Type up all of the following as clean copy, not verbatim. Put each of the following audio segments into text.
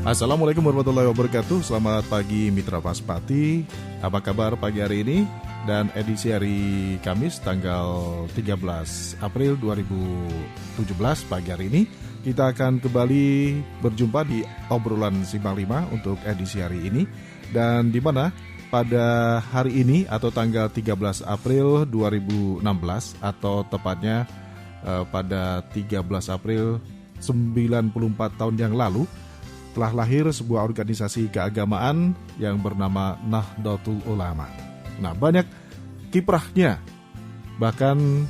Assalamualaikum warahmatullahi wabarakatuh. Selamat pagi Mitra Paspati. Apa kabar pagi hari ini? Dan edisi hari Kamis tanggal 13 April 2017 pagi hari ini kita akan kembali berjumpa di obrolan Simpang 5 untuk edisi hari ini. Dan di mana pada hari ini atau tanggal 13 April 2016 atau tepatnya pada 13 April 94 tahun yang lalu telah lahir sebuah organisasi keagamaan yang bernama Nahdlatul Ulama. Nah, banyak kiprahnya, bahkan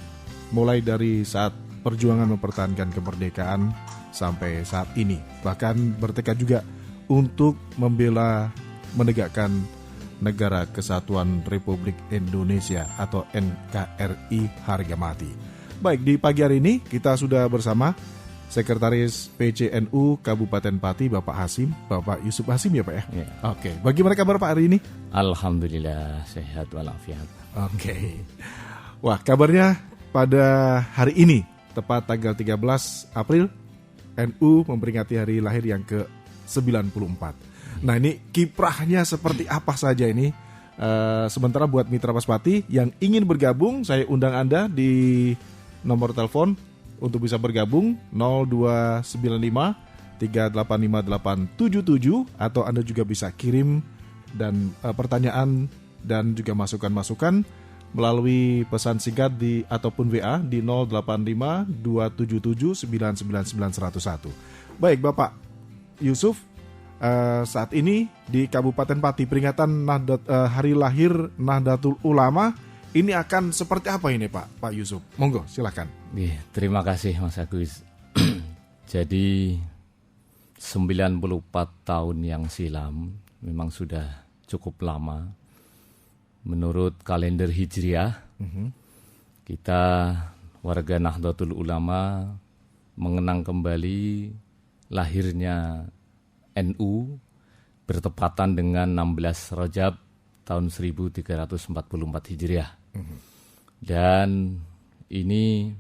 mulai dari saat perjuangan mempertahankan kemerdekaan sampai saat ini. Bahkan bertekad juga untuk membela menegakkan Negara Kesatuan Republik Indonesia atau NKRI harga mati. Baik, di pagi hari ini kita sudah bersama Sekretaris PCNU Kabupaten Pati, Bapak Hasim, Bapak Yusuf Hasim ya Pak ya? Ya. Oke, bagaimana kabar Pak hari ini? Alhamdulillah sehat walafiat. Oke. Wah, kabarnya pada hari ini, tepat tanggal 13 April, NU memperingati hari lahir yang ke-94. Nah, ini kiprahnya seperti apa saja ini? Sementara buat Mitra Paspati yang ingin bergabung, saya undang Anda di nomor telepon untuk bisa bergabung 0295 3858877 atau Anda juga bisa kirim dan pertanyaan dan juga masukan-masukan melalui pesan singkat di ataupun WA di 085 277 999 101. Baik Bapak Yusuf, saat ini di Kabupaten Pati peringatan hari lahir Nahdlatul Ulama ini akan seperti apa ini Pak Yusuf? Monggo silakan. Terima kasih Mas Agus. Jadi 94 tahun yang silam memang sudah cukup lama. Menurut kalender Hijriah, kita warga Nahdlatul Ulama mengenang kembali lahirnya NU bertepatan dengan 16 Rajab tahun 1344 Hijriah. Dan ini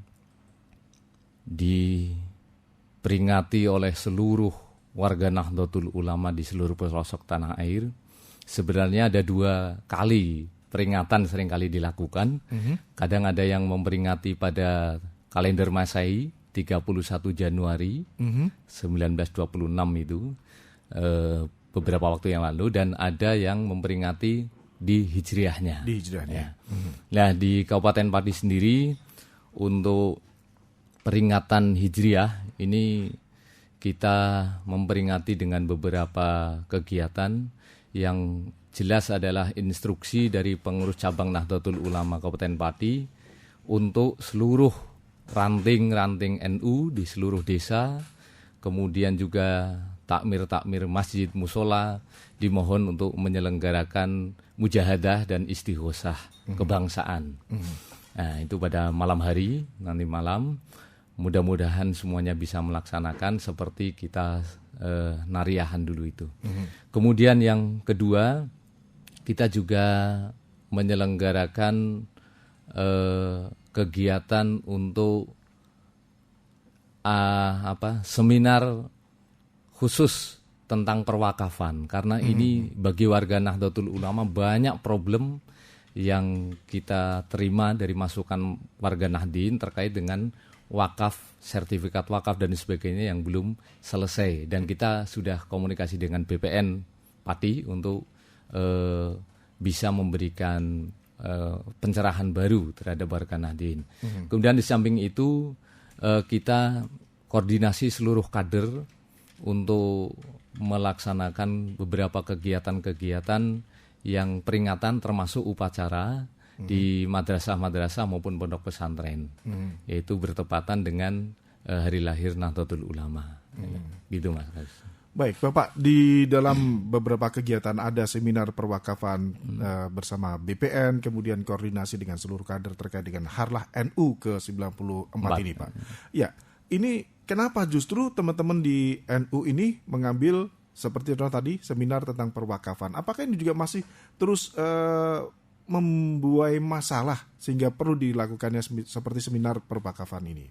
diperingati oleh seluruh warga Nahdlatul Ulama di seluruh pelosok tanah air. Sebenarnya ada 2 kali peringatan seringkali dilakukan. Kadang ada yang memperingati pada kalender Masehi 31 Januari 1926 itu beberapa waktu yang lalu, dan ada yang memperingati di Hijriahnya. Ya. Nah, di Kabupaten Pati sendiri untuk peringatan Hijriah ini kita memperingati dengan beberapa kegiatan yang jelas adalah instruksi dari pengurus cabang Nahdlatul Ulama Kabupaten Pati untuk seluruh ranting-ranting NU di seluruh desa, kemudian juga takmir-takmir masjid musola dimohon untuk menyelenggarakan mujahadah dan istighosah kebangsaan. Nah, itu pada malam hari, nanti malam. Mudah-mudahan semuanya bisa melaksanakan seperti kita nariahan dulu itu. Kemudian yang kedua, kita juga menyelenggarakan kegiatan untuk seminar khusus tentang perwakafan, karena ini bagi warga Nahdlatul Ulama banyak problem yang kita terima dari masukan warga Nahdien terkait dengan wakaf, sertifikat wakaf dan sebagainya yang belum selesai, dan kita sudah komunikasi dengan BPN Pati untuk bisa memberikan pencerahan baru terhadap warga Nahdien. Kemudian di samping itu kita koordinasi seluruh kader untuk melaksanakan beberapa kegiatan-kegiatan yang peringatan termasuk upacara di madrasah-madrasah maupun pondok pesantren, yaitu bertepatan dengan hari lahir Nahdlatul Ulama. Gitu Mas. Baik Bapak, di dalam beberapa kegiatan ada seminar perwakafan bersama BPN, kemudian koordinasi dengan seluruh kader terkait dengan Harlah NU ke-94 ini Pak. Ya, ini kenapa justru teman-teman di NU ini mengambil seperti itu tadi seminar tentang perwakafan? Apakah ini juga masih terus membuai masalah sehingga perlu dilakukannya seperti seminar perwakafan ini?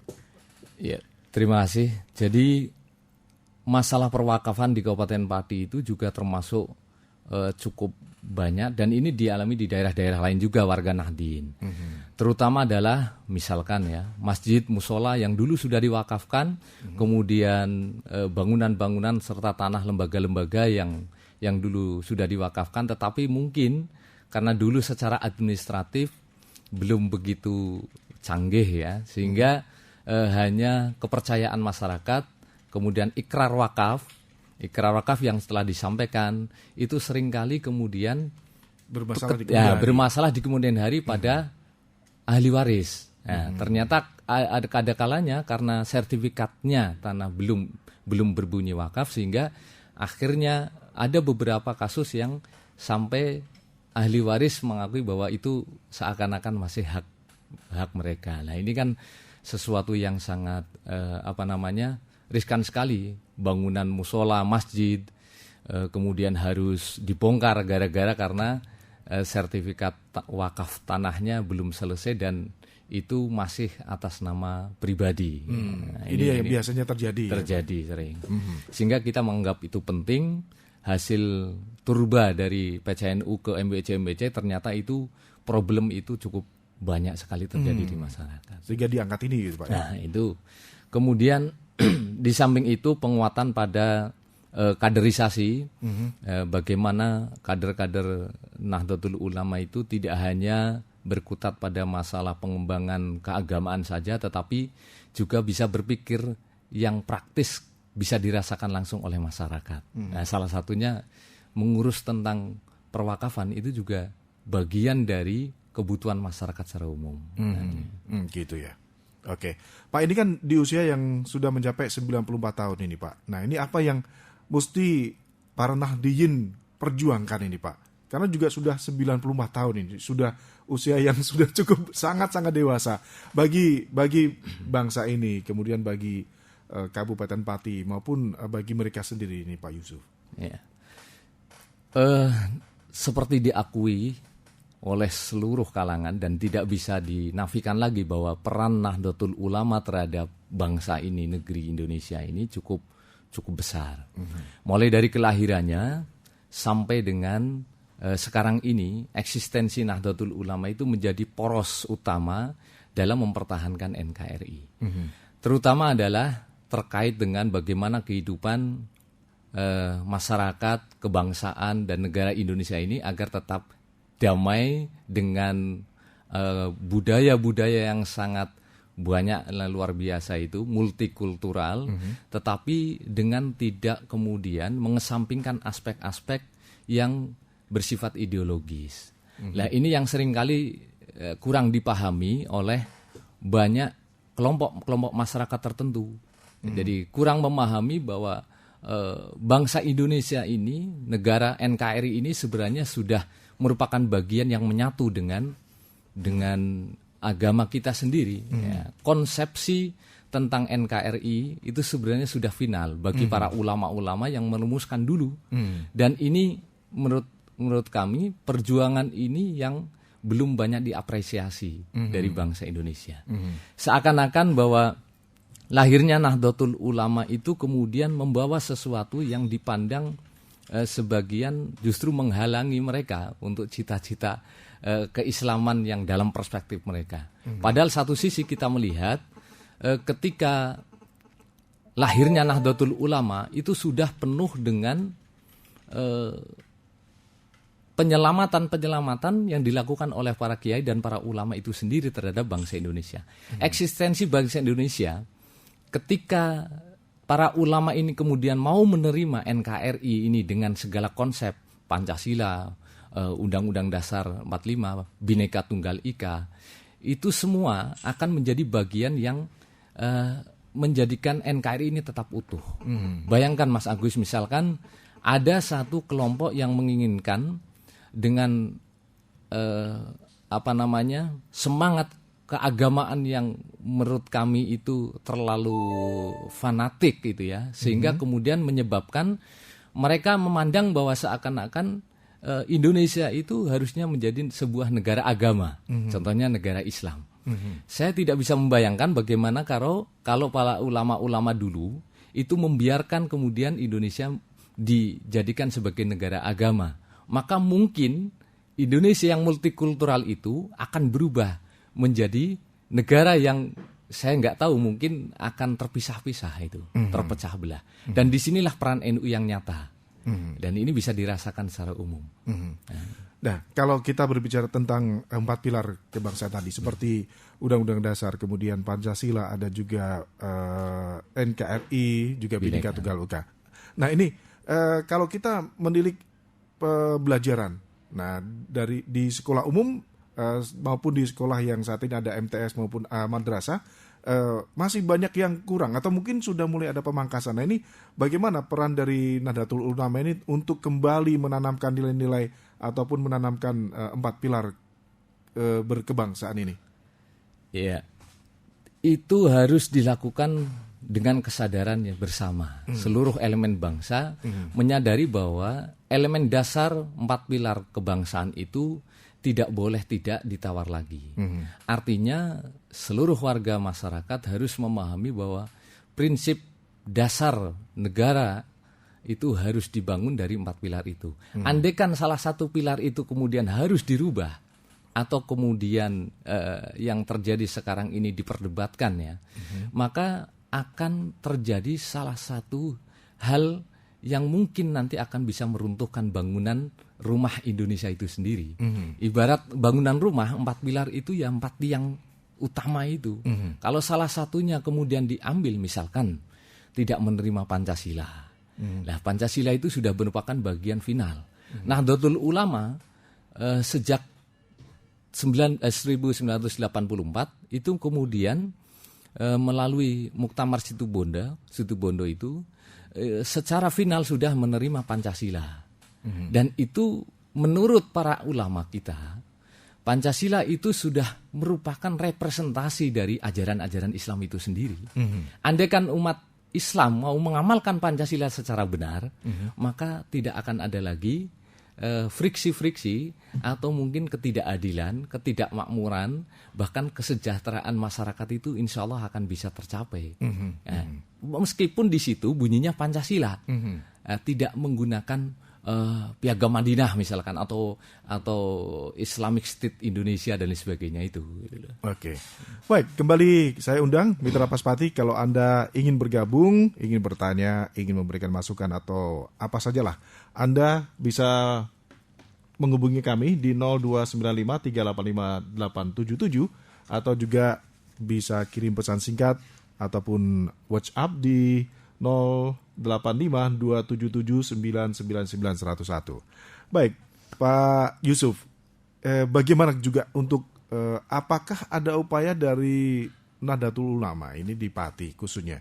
Ya, terima kasih. Jadi masalah perwakafan di Kabupaten Pati itu juga termasuk cukup banyak, dan ini dialami di daerah-daerah lain juga warga Nahdien. Terutama adalah misalkan ya masjid, musola yang dulu sudah diwakafkan, kemudian bangunan-bangunan serta tanah lembaga-lembaga yang dulu sudah diwakafkan, tetapi mungkin karena dulu secara administratif belum begitu canggih ya, sehingga hanya kepercayaan masyarakat, kemudian ikrar wakaf yang setelah disampaikan itu seringkali kemudian bermasalah di kemudian hari pada ahli waris. Nah, ternyata ada kalanya karena sertifikatnya tanah belum berbunyi wakaf, sehingga akhirnya ada beberapa kasus yang sampai ahli waris mengakui bahwa itu seakan-akan masih hak mereka. Nah, ini kan sesuatu yang sangat riskan sekali. Bangunan musola, masjid, kemudian harus dibongkar gara-gara karena sertifikat wakaf tanahnya belum selesai dan itu masih atas nama pribadi. Nah, ini yang biasanya terjadi sering. Sehingga kita menganggap itu penting. Hasil turba dari PCNU ke MBC ternyata itu problem itu cukup banyak sekali terjadi di masyarakat. Sehingga diangkat ini gitu Pak. Nah, itu. Kemudian di samping itu penguatan pada kaderisasi, bagaimana kader-kader Nahdlatul Ulama itu tidak hanya berkutat pada masalah pengembangan keagamaan saja, tetapi juga bisa berpikir yang praktis bisa dirasakan langsung oleh masyarakat. Nah, salah satunya mengurus tentang perwakafan itu juga bagian dari kebutuhan masyarakat secara umum. Gitu ya. Oke, Pak, ini kan di usia yang sudah mencapai 94 tahun ini Pak. Nah, ini apa yang mesti para Nahdien perjuangkan ini Pak? Karena juga sudah 94 tahun ini, sudah usia yang sudah cukup sangat-sangat dewasa bagi bangsa ini, kemudian bagi Kabupaten Pati maupun bagi mereka sendiri ini Pak Yusuf. Ya. Seperti diakui oleh seluruh kalangan dan tidak bisa dinafikan lagi bahwa peran Nahdlatul Ulama terhadap bangsa ini, negeri Indonesia ini cukup besar. Mulai dari kelahirannya sampai dengan sekarang ini, eksistensi Nahdlatul Ulama itu menjadi poros utama dalam mempertahankan NKRI. Terutama adalah terkait dengan bagaimana kehidupan masyarakat, kebangsaan dan negara Indonesia ini agar tetap damai dengan budaya-budaya yang sangat banyak, luar biasa itu, multikultural, tetapi dengan tidak kemudian mengesampingkan aspek-aspek yang bersifat ideologis. Nah, ini yang seringkali kurang dipahami oleh banyak kelompok masyarakat tertentu. Jadi kurang memahami bahwa bangsa Indonesia ini, negara NKRI ini sebenarnya sudah merupakan bagian yang menyatu dengan agama kita sendiri. Ya. Konsepsi tentang NKRI itu sebenarnya sudah final bagi para ulama-ulama yang merumuskan dulu. Dan ini menurut kami perjuangan ini yang belum banyak diapresiasi dari bangsa Indonesia. Seakan-akan bahwa lahirnya Nahdlatul Ulama itu kemudian membawa sesuatu yang dipandang sebagian justru menghalangi mereka untuk cita-cita keislaman yang dalam perspektif mereka. Padahal satu sisi kita melihat ketika lahirnya Nahdlatul Ulama itu sudah penuh dengan penyelamatan yang dilakukan oleh para kiai dan para ulama itu sendiri terhadap bangsa Indonesia. Eksistensi bangsa Indonesia ketika para ulama ini kemudian mau menerima NKRI ini dengan segala konsep Pancasila, Undang-Undang Dasar 45, Bhinneka Tunggal Ika, itu semua akan menjadi bagian yang menjadikan NKRI ini tetap utuh. Bayangkan Mas Agus, misalkan ada satu kelompok yang menginginkan dengan semangat keagamaan yang menurut kami itu terlalu fanatik gitu ya, sehingga kemudian menyebabkan mereka memandang bahwa seakan-akan Indonesia itu harusnya menjadi sebuah negara agama, contohnya negara Islam. Saya tidak bisa membayangkan bagaimana kalau para ulama-ulama dulu itu membiarkan kemudian Indonesia dijadikan sebagai negara agama. Maka mungkin Indonesia yang multikultural itu akan berubah menjadi negara yang saya nggak tahu, mungkin akan terpisah-pisah itu, terpecah belah. Dan disinilah peran NU yang nyata. Dan ini bisa dirasakan secara umum. Nah, kalau kita berbicara tentang 4 pilar kebangsaan tadi, seperti Undang-Undang Dasar, kemudian Pancasila, ada juga NKRI, juga Bhinneka Tunggal Ika. Nah ini kalau kita menilik pembelajaran, nah di sekolah umum maupun di sekolah yang saat ini ada MTS maupun madrasah, masih banyak yang kurang atau mungkin sudah mulai ada pemangkasan. Nah ini bagaimana peran dari Nahdlatul Ulama ini untuk kembali menanamkan nilai-nilai ataupun menanamkan 4 pilar berkebangsaan ini? Iya, itu harus dilakukan dengan kesadaran yang bersama. Seluruh elemen bangsa menyadari bahwa elemen dasar 4 pilar kebangsaan itu tidak boleh tidak ditawar lagi. Artinya seluruh warga masyarakat harus memahami bahwa prinsip dasar negara itu harus dibangun dari 4 pilar itu. Andaikan salah satu pilar itu kemudian harus dirubah atau kemudian yang terjadi sekarang ini diperdebatkan ya, maka akan terjadi salah satu hal yang mungkin nanti akan bisa meruntuhkan bangunan rumah Indonesia itu sendiri. Ibarat bangunan rumah 4 pilar itu ya 4 tiang utama itu. Kalau salah satunya kemudian diambil, misalkan tidak menerima Pancasila. Nah, Pancasila itu sudah merupakan bagian final. Nahdlatul Ulama sejak 1984 itu kemudian melalui Muktamar Situbondo itu secara final sudah menerima Pancasila. Dan itu menurut para ulama kita, Pancasila itu sudah merupakan representasi dari ajaran-ajaran Islam itu sendiri. Andaikan umat Islam mau mengamalkan Pancasila secara benar, maka tidak akan ada lagi friksi-friksi atau mungkin ketidakadilan, ketidakmakmuran, bahkan kesejahteraan masyarakat itu insya Allah akan bisa tercapai. Meskipun di situ bunyinya Pancasila, tidak menggunakan Piagam Madinah misalkan atau Islamic State Indonesia dan lain sebagainya itu. Oke. Baik, kembali saya undang Mitra Paspati, kalau Anda ingin bergabung, ingin bertanya, ingin memberikan masukan atau apa sajalah, Anda bisa menghubungi kami di 0295 385 877 atau juga bisa kirim pesan singkat ataupun WhatsApp di 085-277-999-101. Baik, Pak Yusuf, bagaimana juga untuk apakah ada upaya dari Nahdlatul Ulama ini di Pati khususnya,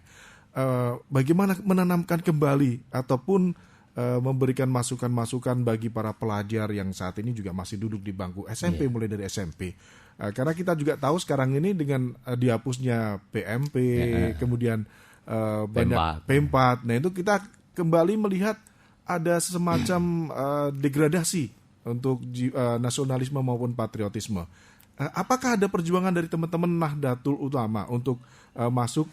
bagaimana menanamkan kembali ataupun memberikan masukan-masukan bagi para pelajar yang saat ini juga masih duduk di bangku SMP, mulai dari SMP. Karena kita juga tahu sekarang ini dengan dihapusnya PMP, kemudian banyak P4. Nah itu kita kembali melihat ada semacam degradasi untuk nasionalisme maupun patriotisme. Apakah ada perjuangan dari teman-teman Nahdlatul Ulama untuk masuk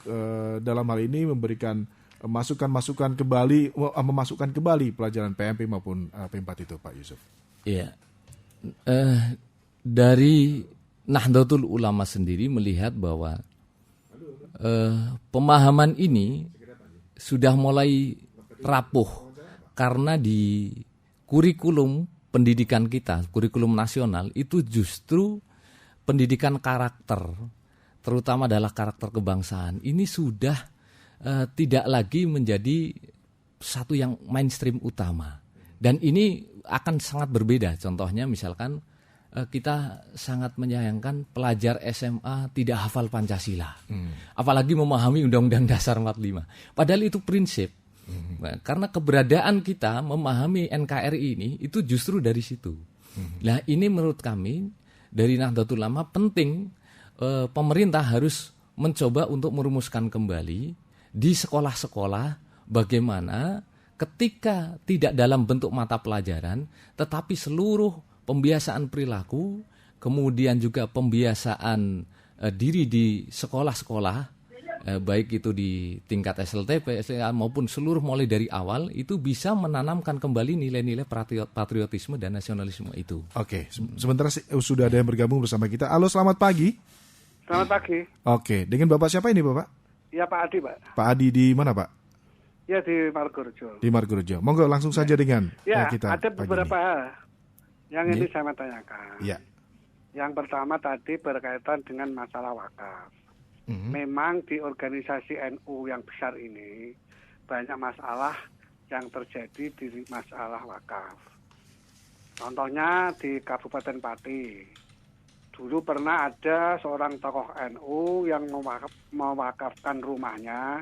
dalam hal ini memberikan masukan-masukan kembali, memasukkan kembali pelajaran PMP maupun P4 itu, Pak Yusuf? Iya. Dari Nahdlatul Ulama sendiri melihat bahwa pemahaman ini sudah mulai rapuh karena di kurikulum pendidikan kita, kurikulum nasional itu justru pendidikan karakter, terutama adalah karakter kebangsaan, ini sudah tidak lagi menjadi satu yang mainstream utama. Dan ini akan sangat berbeda. Contohnya misalkan kita sangat menyayangkan pelajar SMA tidak hafal Pancasila. Apalagi memahami Undang-Undang Dasar 45. Padahal itu prinsip. Nah, karena keberadaan kita memahami NKRI ini itu justru dari situ. Nah, ini menurut kami dari Nahdlatul Ulama penting, pemerintah harus mencoba untuk merumuskan kembali di sekolah-sekolah bagaimana ketika tidak dalam bentuk mata pelajaran tetapi seluruh pembiasaan perilaku, kemudian juga pembiasaan diri di sekolah-sekolah baik itu di tingkat SLTP, SLA, maupun seluruh mulai dari awal itu bisa menanamkan kembali nilai-nilai patriotisme dan nasionalisme itu. Oke, sementara sudah ada yang bergabung bersama kita. Halo, selamat pagi. Selamat pagi. Oke, dengan Bapak siapa ini Bapak? Ya Pak Adi, Pak. Pak Adi di mana Pak? Ya di Margorejo. Di Margorejo. Monggo langsung saja dengan kita. Ada beberapa hal yang ini saya mau tanyakan. Ya. Yang pertama tadi berkaitan dengan masalah wakaf. Memang di organisasi NU yang besar ini banyak masalah yang terjadi di masalah wakaf. Contohnya di Kabupaten Pati. Dulu pernah ada seorang tokoh NU yang mewakafkan rumahnya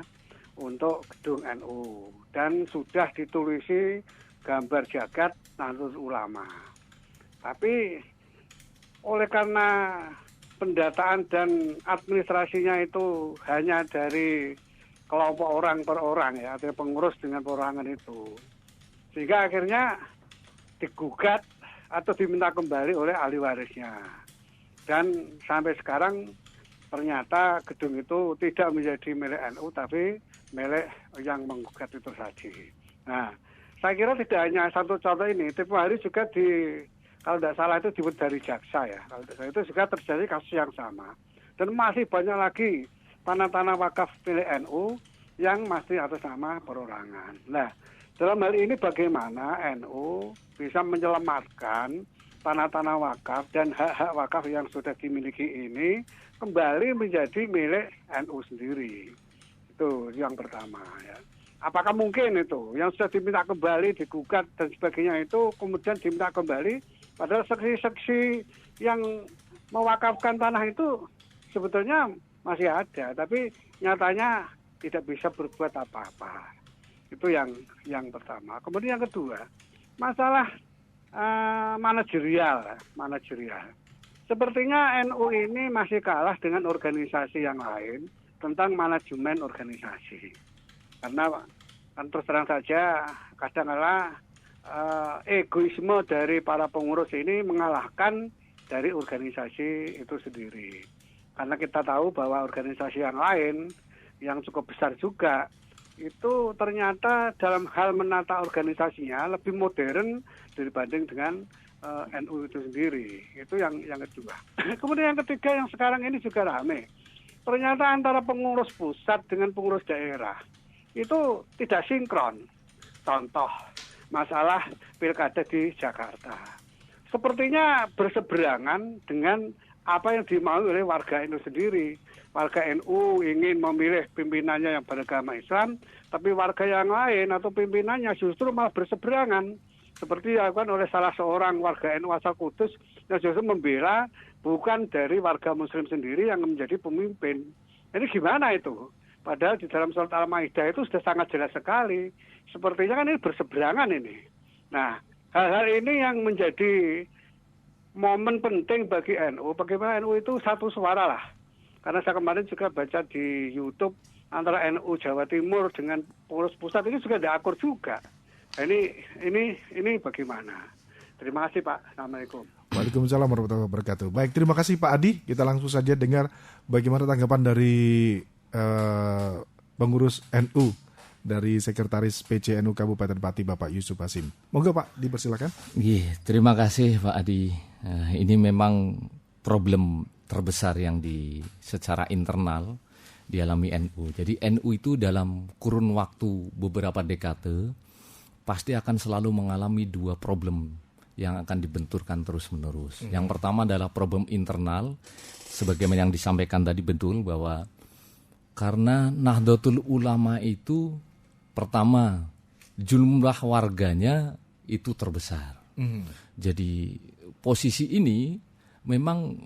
untuk gedung NU. Dan sudah ditulisi gambar jagat Nahdlatul Ulama. Tapi oleh karena pendataan dan administrasinya itu hanya dari kelompok orang per orang ya, artinya pengurus dengan perorangan itu. Sehingga akhirnya digugat atau diminta kembali oleh ahli warisnya. Dan sampai sekarang ternyata gedung itu tidak menjadi milik NU tapi milik yang menggugat itu tadi. Nah, saya kira tidak hanya satu contoh ini, tiap hari juga kalau tidak salah itu dibuat dari jaksa ya. Kalau tidak salah itu juga terjadi kasus yang sama. Dan masih banyak lagi tanah-tanah wakaf milik NU yang masih atas nama perorangan. Nah, dalam hal ini bagaimana NU bisa menyelamatkan tanah-tanah wakaf dan hak-hak wakaf yang sudah dimiliki ini kembali menjadi milik NU sendiri. Itu yang pertama ya. Apakah mungkin itu yang sudah diminta kembali, digugat dan sebagainya itu kemudian diminta kembali? Padahal seksi-seksi yang mewakafkan tanah itu sebetulnya masih ada, tapi nyatanya tidak bisa berbuat apa-apa. Itu yang pertama. Kemudian yang kedua, masalah manajerial. Sepertinya NU ini masih kalah dengan organisasi yang lain tentang manajemen organisasi. Karena kan terus terang saja kadang-kala egoisme dari para pengurus ini mengalahkan dari organisasi itu sendiri. Karena kita tahu bahwa organisasi yang lain yang cukup besar juga itu ternyata dalam hal menata organisasinya lebih modern dibanding dengan NU itu sendiri. Itu yang kedua. Kemudian yang ketiga yang sekarang ini juga rame. Ternyata antara pengurus pusat dengan pengurus daerah itu tidak sinkron. Contoh masalah pilkada di Jakarta. Sepertinya berseberangan dengan apa yang dimaui oleh warga NU sendiri. Warga NU ingin memilih pimpinannya yang beragama Islam, tapi warga yang lain atau pimpinannya justru malah berseberangan. Seperti dilakukan oleh salah seorang warga NU asal Kudus yang justru membela bukan dari warga Muslim sendiri yang menjadi pemimpin. Ini gimana itu? Padahal di dalam surat Al-Maidah itu sudah sangat jelas sekali. Sepertinya kan ini berseberangan ini. Nah, hal-hal ini yang menjadi momen penting bagi NU. Bagaimana NU itu satu suara lah. Karena saya kemarin juga baca di YouTube antara NU Jawa Timur dengan pengurus pusat ini juga diakur juga. Ini bagaimana? Terima kasih Pak. Assalamualaikum. Waalaikumsalam warahmatullahi wabarakatuh. Baik, terima kasih Pak Adi. Kita langsung saja dengar bagaimana tanggapan dari pengurus NU dari Sekretaris PCNU Kabupaten Pati Bapak Yusuf Hasim. Monggo Pak, dipersilakan. Iya, terima kasih Pak Adi. Ini memang problem terbesar yang secara internal dialami NU. Jadi NU itu dalam kurun waktu beberapa dekade pasti akan selalu mengalami dua problem yang akan dibenturkan terus-menerus. Yang pertama adalah problem internal, sebagaimana yang disampaikan tadi betul bahwa karena Nahdlatul Ulama itu pertama jumlah warganya itu terbesar. Jadi posisi ini memang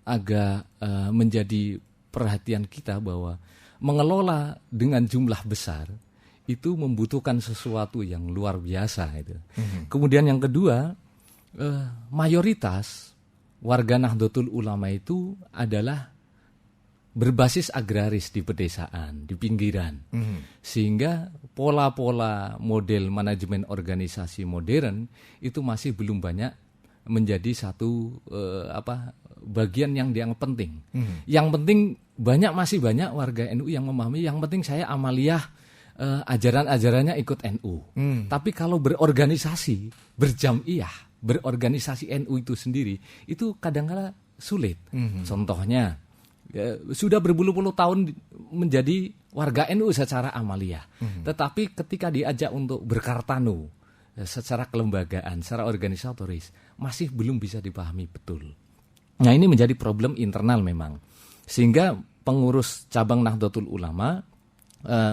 agak menjadi perhatian kita bahwa mengelola dengan jumlah besar itu membutuhkan sesuatu yang luar biasa itu. Kemudian yang kedua, mayoritas warga Nahdlatul Ulama itu adalah berbasis agraris di pedesaan, di pinggiran. Sehingga pola-pola model manajemen organisasi modern itu masih belum banyak menjadi satu bagian yang dianggap penting. Yang penting masih banyak warga NU yang memahami yang penting saya amaliyah ajaran-ajarannya ikut NU. Tapi kalau berorganisasi, berorganisasi NU itu sendiri itu kadang-kala sulit. Contohnya sudah berpuluh-puluh tahun menjadi warga NU secara amaliyah. Tetapi ketika diajak untuk berkartanu secara kelembagaan, secara organisatoris, masih belum bisa dipahami betul. Nah, ini menjadi problem internal memang. Sehingga pengurus cabang Nahdlatul Ulama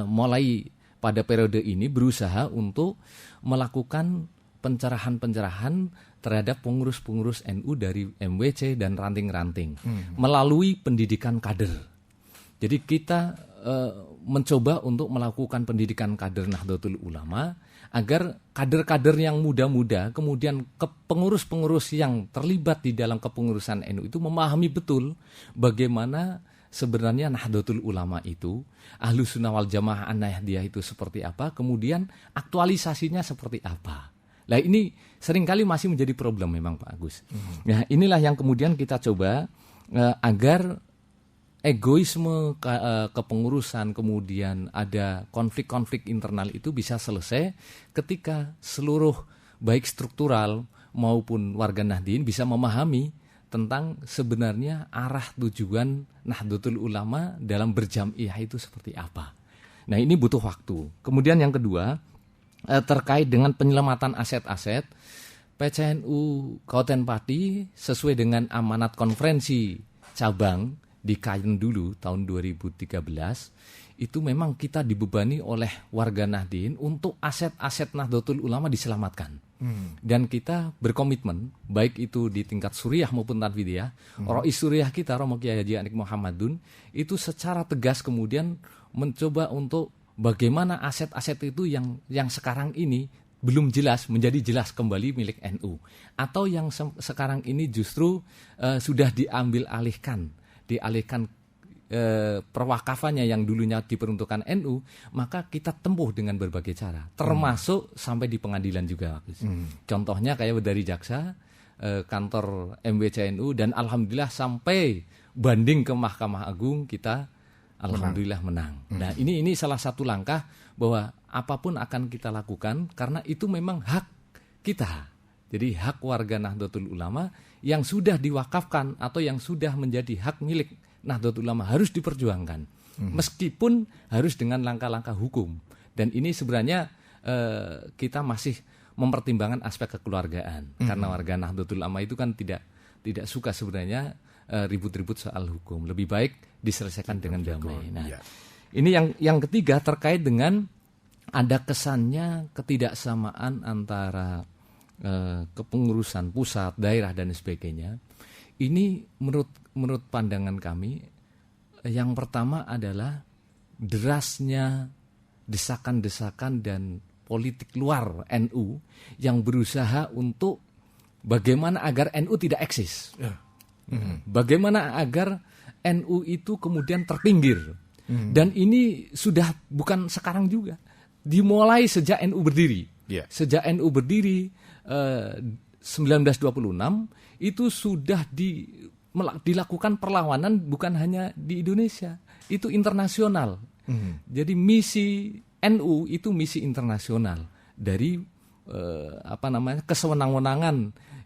mulai pada periode ini berusaha untuk melakukan pencerahan-pencerahan terhadap pengurus-pengurus NU dari MWC dan ranting-ranting melalui pendidikan kader. Jadi kita mencoba untuk melakukan pendidikan kader Nahdlatul Ulama agar kader-kader yang muda-muda kemudian pengurus-pengurus yang terlibat di dalam kepengurusan NU itu memahami betul bagaimana sebenarnya Nahdlatul Ulama itu, Ahlus Sunnah wal Jamaah An-Nahdliyah itu seperti apa, kemudian aktualisasinya seperti apa. Nah, ini seringkali masih menjadi problem memang Pak Agus. Nah, inilah yang kemudian kita coba agar egoisme kepengurusan, kemudian ada konflik-konflik internal itu bisa selesai ketika seluruh baik struktural maupun warga Nahdliyin bisa memahami tentang sebenarnya arah tujuan Nahdlatul Ulama dalam berjam'iyah itu seperti apa. Nah, ini butuh waktu. Kemudian yang kedua, terkait dengan penyelamatan aset-aset, PCNU Kabupaten Pati sesuai dengan amanat konferensi cabang di Kayen dulu tahun 2013, itu memang kita dibebani oleh warga Nahdliyin untuk aset-aset Nahdlatul Ulama diselamatkan. Dan kita berkomitmen, baik itu di tingkat suriah maupun tanfidiyah, Rois suriah kita, Romo Kiai Haji Anik Muhammadun, itu secara tegas kemudian mencoba untuk bagaimana aset-aset itu yang sekarang ini belum jelas menjadi jelas kembali milik NU. Atau yang sekarang ini justru sudah dialihkan perwakafannya yang dulunya diperuntukkan NU, maka kita tempuh dengan berbagai cara, termasuk sampai di pengadilan juga. Contohnya kayak dari jaksa, kantor MWC NU, dan alhamdulillah sampai banding ke Mahkamah Agung kita alhamdulillah menang. Nah, ini salah satu langkah bahwa apapun akan kita lakukan karena itu memang hak kita. Jadi hak warga Nahdlatul Ulama yang sudah diwakafkan atau yang sudah menjadi hak milik Nahdlatul Ulama harus diperjuangkan, meskipun harus dengan langkah-langkah hukum. Dan ini sebenarnya kita masih mempertimbangkan aspek kekeluargaan, karena warga Nahdlatul Ulama itu kan tidak suka sebenarnya ribut-ribut soal hukum. Lebih baik diselesaikan dengan damai. Nah, ini yang ketiga terkait dengan ada kesannya ketidaksamaan antara kepengurusan pusat, daerah dan sebagainya. Ini menurut pandangan kami, yang pertama adalah derasnya desakan-desakan dan politik luar NU yang berusaha untuk bagaimana agar NU tidak eksis. Bagaimana agar NU itu kemudian terpinggir. Dan ini sudah bukan sekarang juga. Dimulai sejak NU berdiri. Sejak NU berdiri 1926 itu sudah dilakukan perlawanan bukan hanya di Indonesia, itu internasional. Jadi misi NU itu misi internasional dari kesewenang-wenangan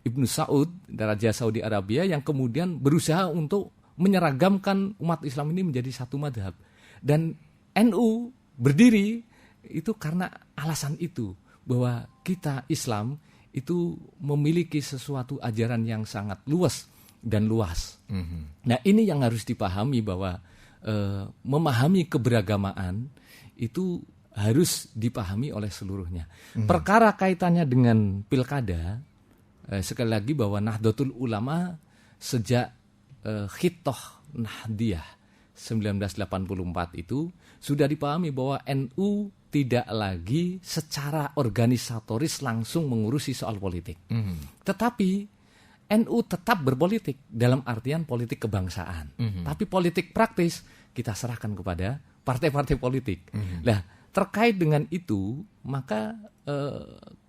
Ibnu Saud, Raja Saudi Arabia, yang kemudian berusaha untuk menyeragamkan umat Islam ini menjadi satu madhab. Dan NU berdiri itu karena alasan itu, bahwa kita Islam itu memiliki sesuatu ajaran yang sangat luas dan luas. Nah, ini yang harus dipahami, bahwa memahami keberagamaan itu harus dipahami oleh seluruhnya. Perkara kaitannya dengan pilkada, sekali lagi bahwa Nahdlatul Ulama sejak Khitoh Nahdiyah 1984 itu sudah dipahami bahwa NU tidak lagi secara organisatoris langsung mengurusi soal politik. Tetapi NU tetap berpolitik dalam artian politik kebangsaan. Tapi politik praktis kita serahkan kepada partai-partai politik. Nah, terkait dengan itu, maka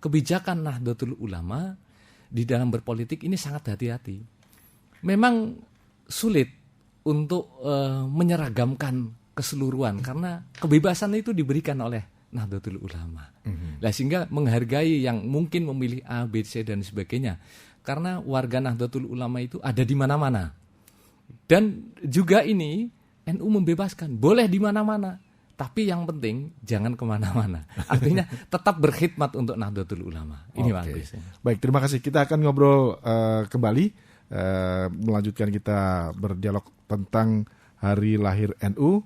kebijakan Nahdlatul Ulama di dalam berpolitik ini sangat hati-hati. memang sulit untuk menyeragamkan keseluruhan karena kebebasan itu diberikan oleh Nahdlatul Ulama. Nah, sehingga menghargai yang mungkin memilih A, B, C dan sebagainya. Karena warga Nahdlatul Ulama itu ada di mana-mana. Dan juga ini NU membebaskan, boleh di mana-mana. Tapi yang penting jangan kemana-mana. Artinya tetap berkhidmat untuk Nahdlatul Ulama. Ini bagus. Baik, terima kasih. Kita akan ngobrol kembali, melanjutkan kita berdialog tentang hari lahir NU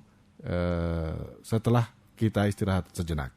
setelah kita istirahat sejenak.